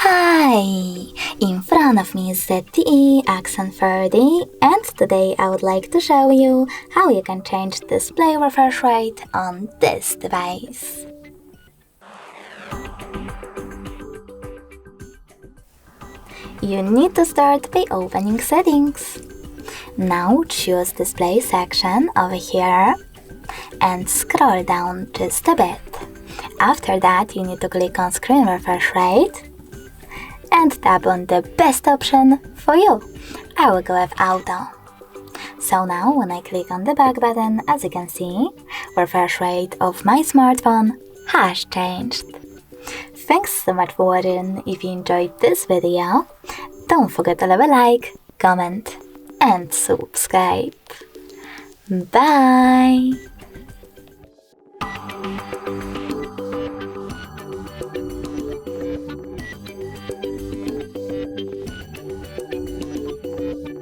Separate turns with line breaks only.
Hi! In front of me is ZTE Axon 30, and today I would like to show you how you can change display refresh rate on this device. You need to start by opening Settings. Now choose Display section over here and scroll down just a bit. After that, you need to click on Screen Refresh Rate and tap on the best option for you. I will go with Auto. So now when I click on the back button, as you can see, refresh rate of my smartphone has changed. Thanks so much for watching. If you enjoyed this video, don't forget to leave a like, comment and subscribe. Bye!